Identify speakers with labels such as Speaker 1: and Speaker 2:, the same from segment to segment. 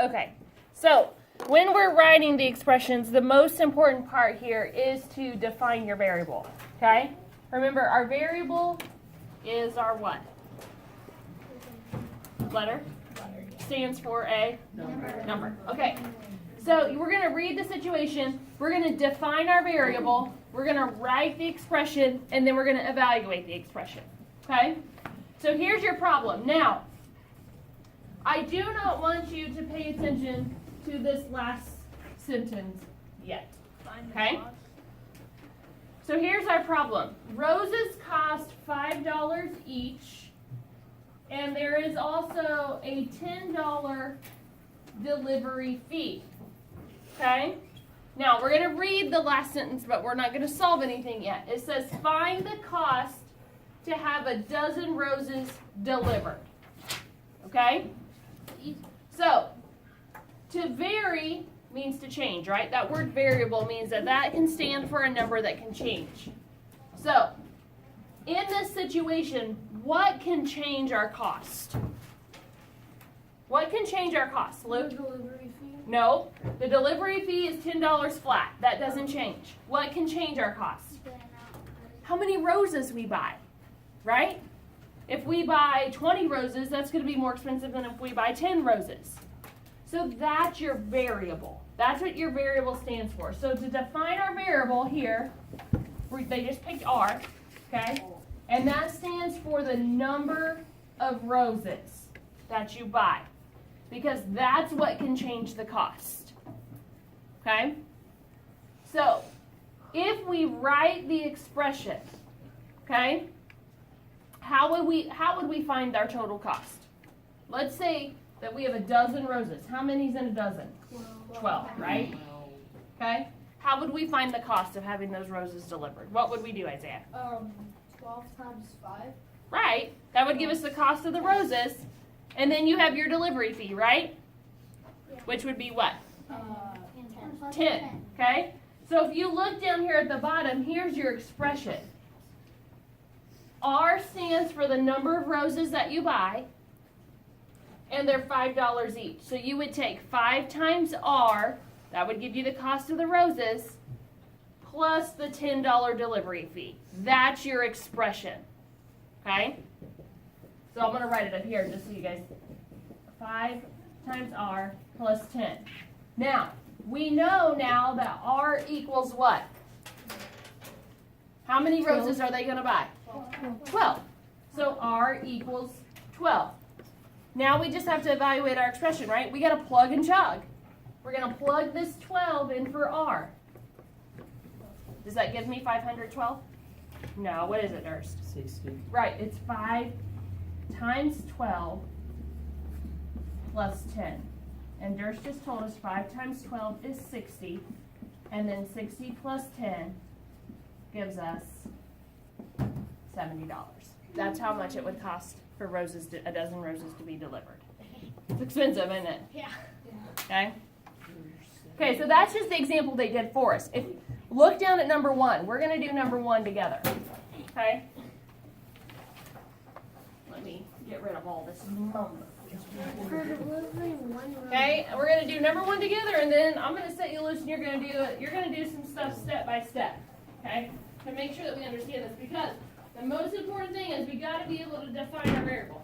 Speaker 1: Okay, so when we're writing the expressions, the most important part here is to define your variable, okay? Remember, our variable is our what? Letter? Stands for a number. Okay, so we're going to read the situation, we're going to define our variable, we're going to write the expression, and then we're going to evaluate the expression, okay? So here's your problem. Now, I do not want you to pay attention to this last sentence yet, okay? So here's our problem. Roses cost $5 each, and there is also a $10 delivery fee, okay? Now, we're going to read the last sentence, but we're not going to solve anything yet. It says, find the cost to have a dozen roses delivered, okay? So, to vary means to change, right? That word variable means that can stand for a number that can change. So, in this situation, what can change our cost? What can change our cost, Luke?
Speaker 2: The delivery fee?
Speaker 1: No, the delivery fee is $10 flat. That doesn't change. What can change our cost? How many roses we buy, right? If we buy 20 roses, that's going to be more expensive than if we buy 10 roses. So that's your variable. That's what your variable stands for. So to define our variable here, they just picked R, okay? And that stands for the number of roses that you buy, because that's what can change the cost, okay? So if we write the expression, okay, how would we find our total cost? Let's say that we have a dozen roses. How many is in a dozen? 12, right? Okay. How would we find the cost of having those roses delivered? What would we do, Isaiah?
Speaker 2: 12 times 5.
Speaker 1: Right. That would give us the cost of the roses. And then you have your delivery fee, right?
Speaker 2: Yeah.
Speaker 1: Which would be what?
Speaker 2: 10.
Speaker 1: 10. Okay. So if you look down here at the bottom, here's your expression. R stands for the number of roses that you buy, and they're $5 each. So you would take 5 times R, that would give you the cost of the roses, plus the $10 delivery fee. That's your expression, okay? So I'm going to write it up here just so you guys, 5 times R plus 10. Now, we know now that R equals what? How many roses are they going to buy? 12. So R equals 12. Now we just have to evaluate our expression, right? We got to plug and chug. We're going to plug this 12 in for R. Does that give me 512? No, what is it, Durst?
Speaker 3: 60.
Speaker 1: Right, it's 5 times 12 plus 10. And Durst just told us 5 times 12 is 60. And then 60 plus 10 gives us $70. That's how much it would cost for a dozen roses to be delivered. It's expensive, isn't it?
Speaker 2: Yeah.
Speaker 1: Okay? Okay, so that's just the example they did for us. Look down at number 1. We're going to do number 1 together. Okay? Let me get rid of all this mumbo.
Speaker 2: For delivering 1 rose.
Speaker 1: Okay, we're going to do number 1 together, and then I'm going to set you loose, and you're going to do some stuff step by step. Okay? To make sure that we understand this, because the most important thing is we got to be able to define our variable.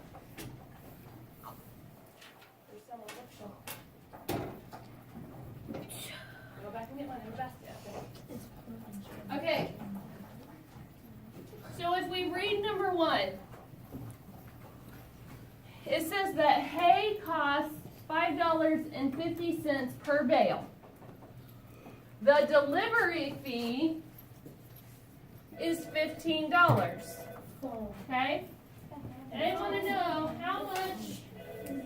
Speaker 1: There's someone go back and get my new basket. Okay. So if we read number 1, it says that hay costs $5.50 per bale. The delivery fee is $15. Okay? And I want to know, how much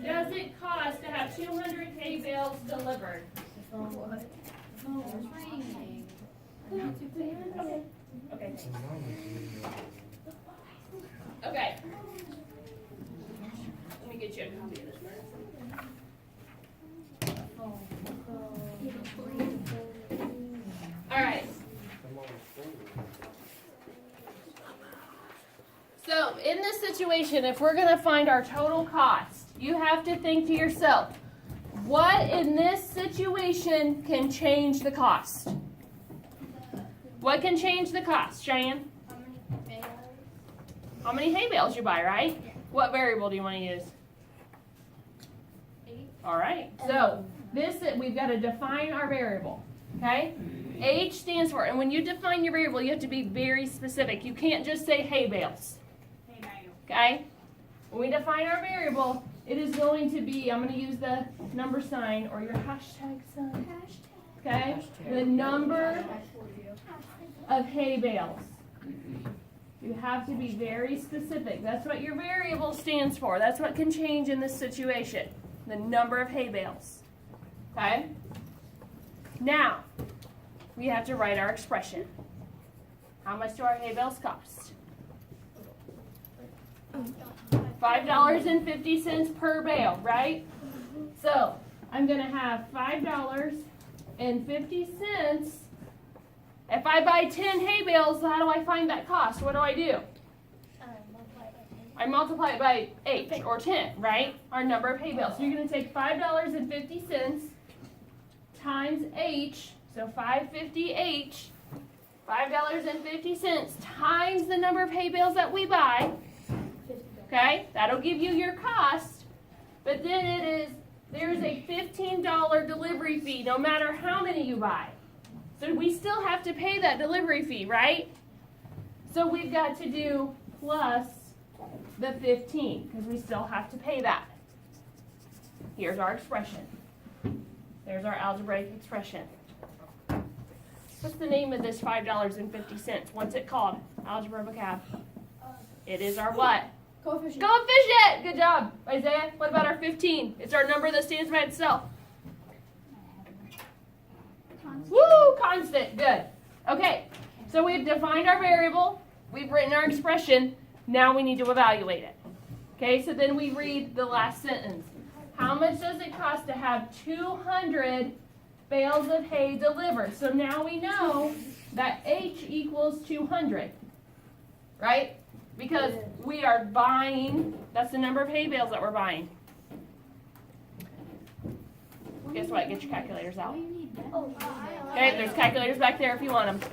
Speaker 1: does it cost to have 200 hay bales delivered? Okay. Okay. Let me get you a copy of this. All right. So in this situation, if we're going to find our total cost, you have to think to yourself, What in this situation can change the cost? What can change the cost, Cheyenne? How many hay bales you buy, right?
Speaker 2: Yeah.
Speaker 1: What variable do you want to use?
Speaker 2: 8.
Speaker 1: All right. So we've got to define our variable. Okay? H stands for, and when you define your variable, you have to be very specific. You can't just say hay bales. Okay? When we define our variable, it is going to be, I'm going to use the number sign or your hashtag sign. Okay? The number of hay bales. You have to be very specific. That's what your variable stands for. That's what can change in this situation. The number of hay bales. Okay? Now, we have to write our expression. How much do our hay bales cost? $5.50 per bale, right? So, I'm going to have $5.50. If I buy 10 hay bales, how do I find that cost? What do I do? I multiply it by 8 or 10, right? Our number of hay bales. So you're going to take $5.50 times H, so 550H, $5.50 times the number of hay bales that we buy. Okay, that'll give you your cost. But then there's a $15 delivery fee no matter how many you buy. So we still have to pay that delivery fee, right? So we've got to do plus the 15 because we still have to pay that. Here's our expression. There's our algebraic expression. What's the name of this $5.50? What's it called? Algebra vocab. It is our what?
Speaker 2: Coefficient.
Speaker 1: Coefficient! Good job, Isaiah. What about our 15? It's our number that stands by itself. Woo! Constant. Good. Okay. So we've defined our variable. We've written our expression. Now we need to evaluate it. Okay, so then we read the last sentence. How much does it cost to have 200 bales of hay delivered? So now we know that H equals 200. Right? Because we are buying, that's the number of hay bales that we're buying. Guess what? Get your calculators out. Okay, there's calculators back there if you want them.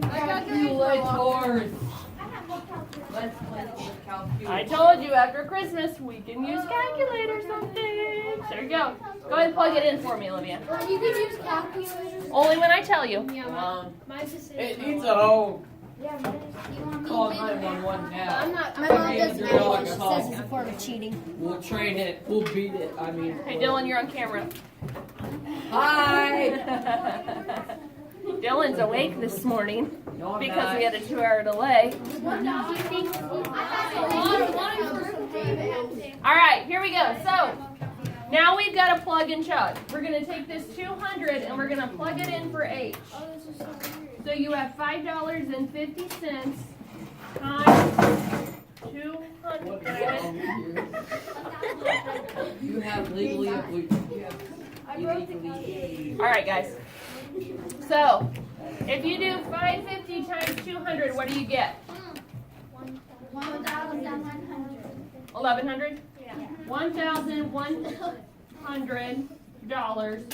Speaker 3: Calculators. Let's calculate.
Speaker 1: I told you after Christmas we can use calculators on things. There you go. Go ahead and plug it in for me, Olivia.
Speaker 2: You can use calculators.
Speaker 1: Only when I tell you.
Speaker 2: Mine's the same.
Speaker 3: It needs a home.
Speaker 2: Yeah, mine is. You want me
Speaker 3: Call
Speaker 2: to-
Speaker 3: 911 now.
Speaker 2: I'm not. My
Speaker 3: I'll
Speaker 2: mom
Speaker 3: be
Speaker 2: doesn't
Speaker 3: your
Speaker 2: know
Speaker 3: dog
Speaker 2: what she
Speaker 3: at
Speaker 2: says
Speaker 3: home.
Speaker 2: it's a form of cheating.
Speaker 3: We'll train it. We'll beat it. I mean.
Speaker 1: Hey, Dylan, you're on camera.
Speaker 3: Hi.
Speaker 1: Dylan's awake this morning
Speaker 3: No, I'm
Speaker 1: because
Speaker 3: not.
Speaker 1: we had a 2-hour delay. All right, here we go. So now we've got to plug and chug. We're going to take this 200 and we're going to plug it in for H. So you have $5.50 times 200.
Speaker 3: You have legally. You have illegally.
Speaker 1: All right, guys. So if you do 550 times 200, what do you get? 1,100.
Speaker 2: Yeah.
Speaker 1: $1,100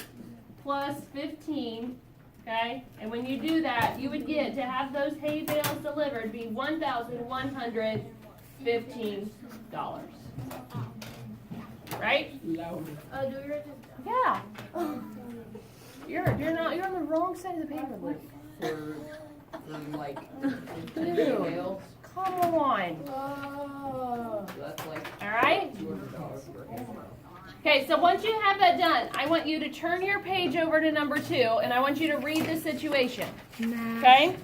Speaker 1: plus 15. Okay, and when you do that, you would get to have those hay bales delivered be $1,115. Right?
Speaker 2: Do we write this down?
Speaker 1: Yeah. You're on the wrong side of the paper, Luke.
Speaker 3: For like
Speaker 1: Dude.
Speaker 3: bales.
Speaker 1: Come on.
Speaker 3: So that's like
Speaker 1: All right.
Speaker 3: $200 per hay.
Speaker 1: Okay, so once you have that done, I want you to turn your page over to number 2, and I want you to read the situation. Okay?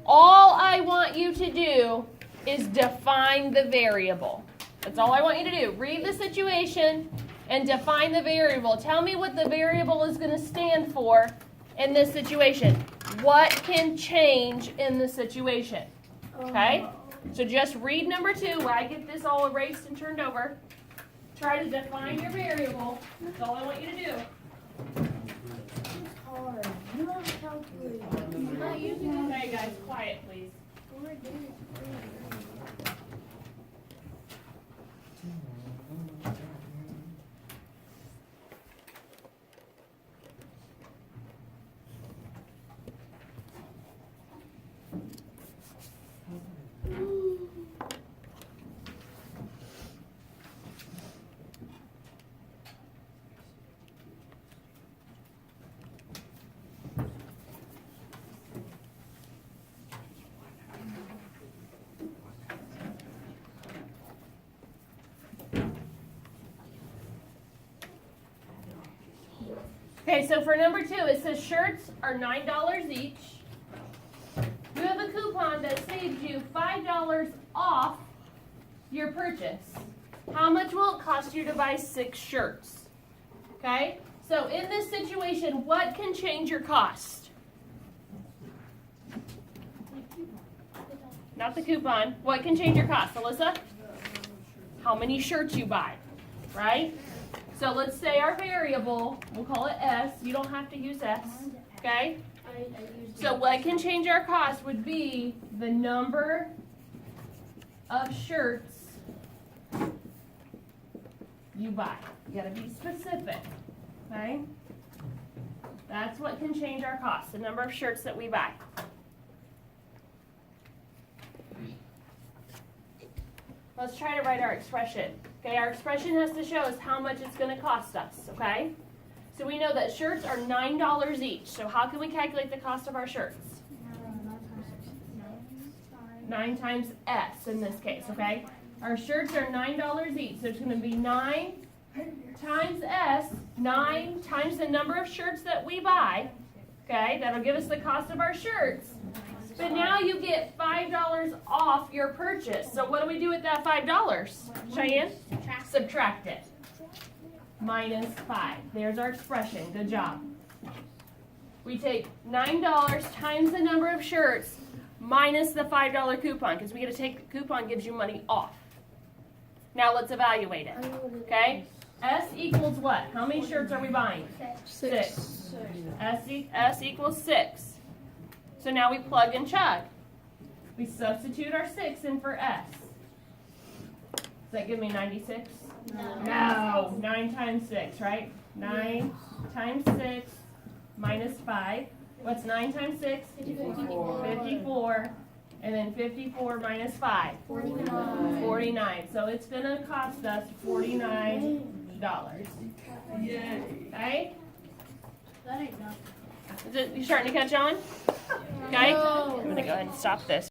Speaker 1: All I want you to do is define the variable. That's all I want you to do. Read the situation and define the variable. Tell me what the variable is going to stand for in this situation. What can change in the situation? Okay? So just read number 2 while I get this all erased and turned over. Try to define your variable. That's all I want you to do.
Speaker 2: Hard. You have a calculator. I'm not using it.
Speaker 1: Okay, guys, quiet, please.
Speaker 2: We're doing it.
Speaker 1: Okay, so for number 2, it says shirts are $9 each. You have a coupon that saves you $5 off your purchase. How much will it cost you to buy 6 shirts? Okay, so in this situation, what can change your cost? Not the coupon. What can change your cost, Alyssa? How many shirts you buy, right? So let's say our variable, we'll call it S. You don't have to use S, okay? So what can change our cost would be the number of shirts you buy. You gotta be specific, okay? That's what can change our cost, the number of shirts that we buy. Let's try to write our expression. Okay, our expression has to show us how much it's gonna cost us, okay? So we know that shirts are $9 each. So how can we calculate the cost of our shirts? 9 times S in this case, okay? Our shirts are $9 each, so it's going to be 9 times S, 9 times the number of shirts that we buy, okay? That'll give us the cost of our shirts. But now you get $5 off your purchase. So what do we do with that $5? Cheyenne? Subtract it. Minus 5. There's our expression. Good job. We take $9 times the number of shirts minus the $5 coupon, because we get to take the coupon gives you money off. Now let's evaluate it. Okay? S equals what? How many shirts are we buying? 6. S equals 6. So now we plug and chug. We substitute our 6 in for S. Does that give me 96? No. 9 times 6, right? 9 times 6 minus 5. What's 9 times 6? 54. And then 54 minus 5? 49. So it's going to cost us $49. Okay?
Speaker 2: That ain't nothing.
Speaker 1: You starting to catch on? Okay? I'm going to go ahead and stop this.